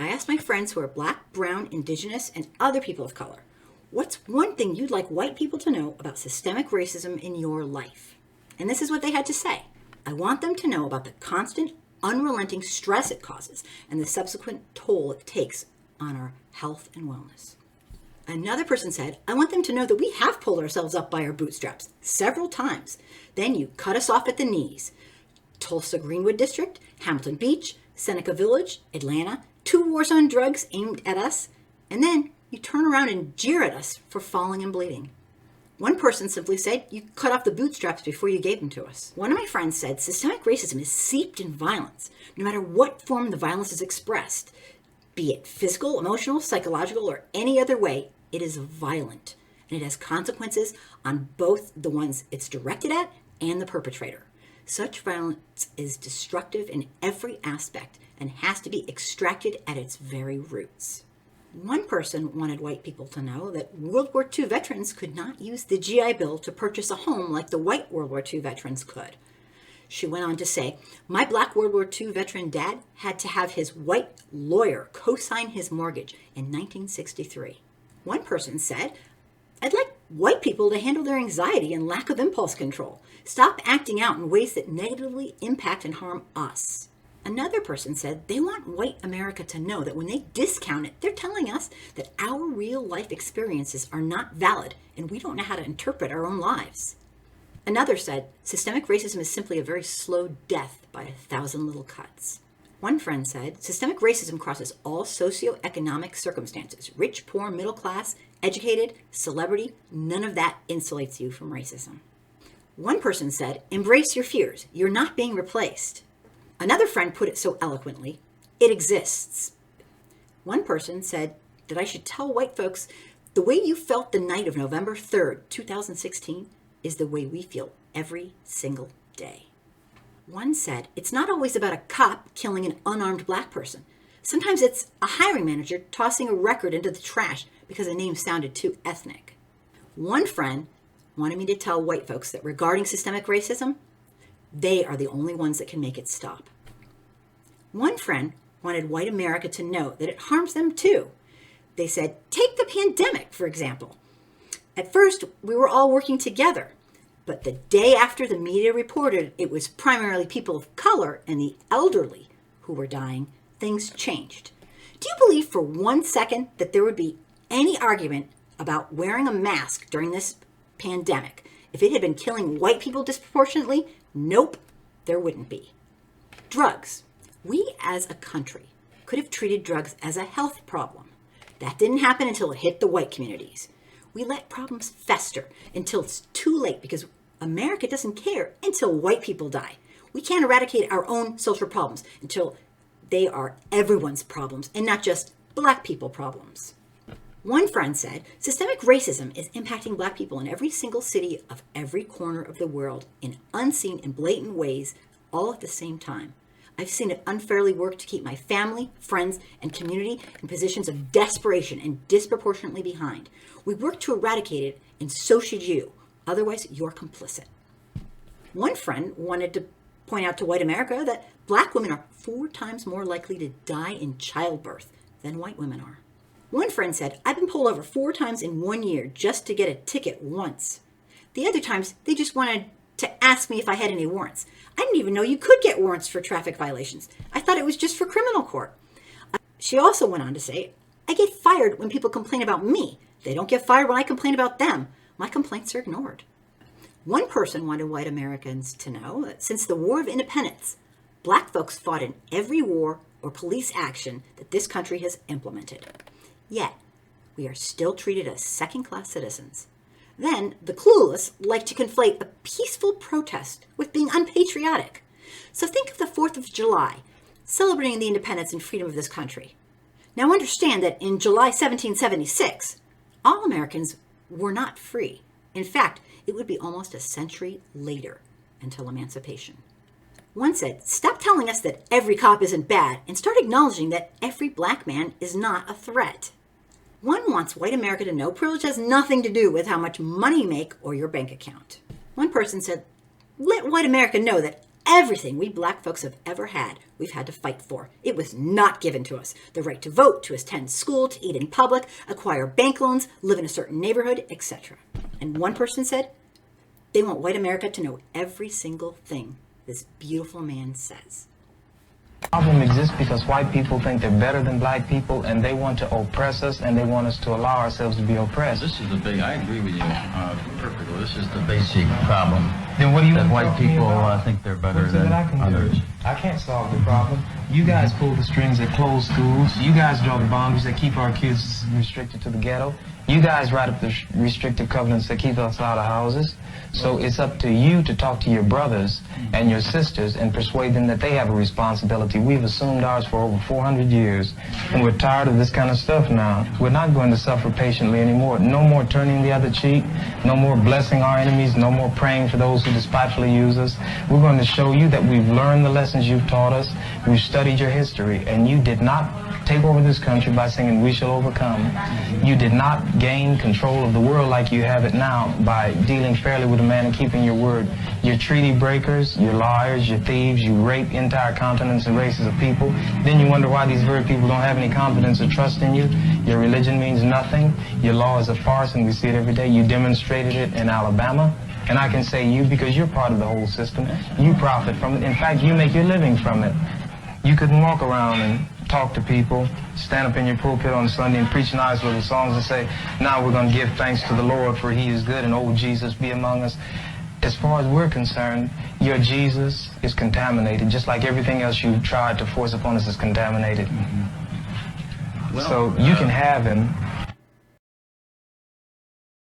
I asked my friends who are Black, brown, indigenous, and other people of color, what's one thing you'd like white people to know about systemic racism in your life? And this is what they had to say. I want them to know about the constant, unrelenting stress it causes and the subsequent toll it takes on our health and wellness. Another person said, I want them to know that we have pulled ourselves up by our bootstraps several times. Then you cut us off at the knees. Tulsa Greenwood District, Hamilton Beach, Seneca Village, Atlanta, 2 wars on drugs aimed at us, and then you turn around and jeer at us for falling and bleeding. One person simply said, you cut off the bootstraps before you gave them to us. One of my friends said, systemic racism is seeped in violence, no matter what form the violence is expressed. Be it physical, emotional, psychological, or any other way, it is violent, and it has consequences on both the ones it's directed at and the perpetrator. Such violence is destructive in every aspect and has to be extracted at its very roots. One person wanted white people to know that World War II veterans could not use the GI Bill to purchase a home like the white World War II veterans could. She went on to say, my Black World War II veteran dad had to have his white lawyer co-sign his mortgage in 1963. One person said, I'd like white people to handle their anxiety and lack of impulse control. Stop acting out in ways that negatively impact and harm us. Another person said they want white America to know that when they discount it, they're telling us that our real life experiences are not valid and we don't know how to interpret our own lives. Another said, systemic racism is simply a very slow death by 1,000 little cuts. One friend said, systemic racism crosses all socioeconomic circumstances, rich, poor, middle class, educated, celebrity, none of that insulates you from racism. One person said, embrace your fears, you're not being replaced. Another friend put it so eloquently, it exists. One person said that I should tell white folks, the way you felt the night of November 3rd, 2016, is the way we feel every single day. One said, it's not always about a cop killing an unarmed Black person. Sometimes it's a hiring manager tossing a record into the trash because a name sounded too ethnic. One friend wanted me to tell white folks that regarding systemic racism, they are the only ones that can make it stop. One friend wanted white America to know that it harms them too. They said, take the pandemic, for example. At first, we were all working together, but the day after the media reported it was primarily people of color and the elderly who were dying, things changed. Do you believe for 1 second that there would be any argument about wearing a mask during this pandemic if it had been killing white people disproportionately? Nope, there wouldn't be. Drugs. We as a country could have treated drugs as a health problem. That didn't happen until it hit the white communities. We let problems fester until it's too late because America doesn't care until white people die. We can't eradicate our own social problems until they are everyone's problems and not just Black people problems. One friend said, systemic racism is impacting Black people in every single city of every corner of the world in unseen and blatant ways all at the same time. I've seen it unfairly work to keep my family, friends, and community in positions of desperation and disproportionately behind. We work to eradicate it, and so should you. Otherwise, you're complicit. One friend wanted to point out to white America that Black women are 4 times more likely to die in childbirth than white women are. One friend said, I've been pulled over 4 times in 1 year just to get a ticket once. The other times, they just wanted to ask me if I had any warrants. I didn't even know you could get warrants for traffic violations. I thought it was just for criminal court. She also went on to say, I get fired when people complain about me. They don't get fired when I complain about them. My complaints are ignored. One person wanted white Americans to know that since the War of Independence, Black folks fought in every war or police action that this country has implemented. Yet, we are still treated as second-class citizens. Then, the clueless like to conflate a peaceful protest with being unpatriotic. So think of the 4th of July, celebrating the independence and freedom of this country. Now understand that in July 1776, all Americans were not free. In fact, it would be almost a century later until emancipation. One said, stop telling us that every cop isn't bad and start acknowledging that every Black man is not a threat. One wants white America to know privilege has nothing to do with how much money you make or your bank account. One person said, let white America know that Everything we black folks have ever had, we've had to fight for. It was not given to us. The right to vote, to attend school, to eat in public, acquire bank loans, live in a certain neighborhood, etc. And one person said, they want white America to know every single thing this beautiful man says. The problem exists because white people think they're better than black people, and they want to oppress us, and they want us to allow ourselves to be oppressed. This is the big, I agree with you perfectly. This is the basic problem. Then what do you that want white to talk to me people about? think they're better What's it than that I can others. do? I can't solve the problem. You guys pull the strings that close schools. You guys draw the boundaries that keep our kids restricted to the ghetto. You guys write up the restrictive covenants that keep us out of houses. So it's up to you to talk to your brothers and your sisters and persuade them that they have a responsibility. We've assumed ours for over 400 years, and we're tired of this kind of stuff now. We're not going to suffer patiently anymore. No more turning the other cheek. No more blessing our enemies. No more praying for those who despitefully use us. We're going to show you that we've learned the lessons you've taught us. We've studied your history, and you did not take over this country by singing "We Shall Overcome." You did not gain control of the world like you have it now by dealing fairly with a man and keeping your word. You're treaty breakers, you're liars, you're thieves, you rape entire continents and races of people. Then you wonder why these very people don't have any confidence or trust in you. Your religion means nothing. Your law is a farce, and we see it every day. You demonstrated it in Alabama. And I can say you because you're part of the whole system. You profit from it. In fact, you make your living from it. You couldn't walk around and talk to people, stand up in your pulpit on Sunday and preach nice little songs and say, now we're going to give thanks to the Lord for he is good and oh Jesus be among us. As far as we're concerned, your Jesus is contaminated, just like everything else you tried to force upon us is contaminated. Well, so you can have him,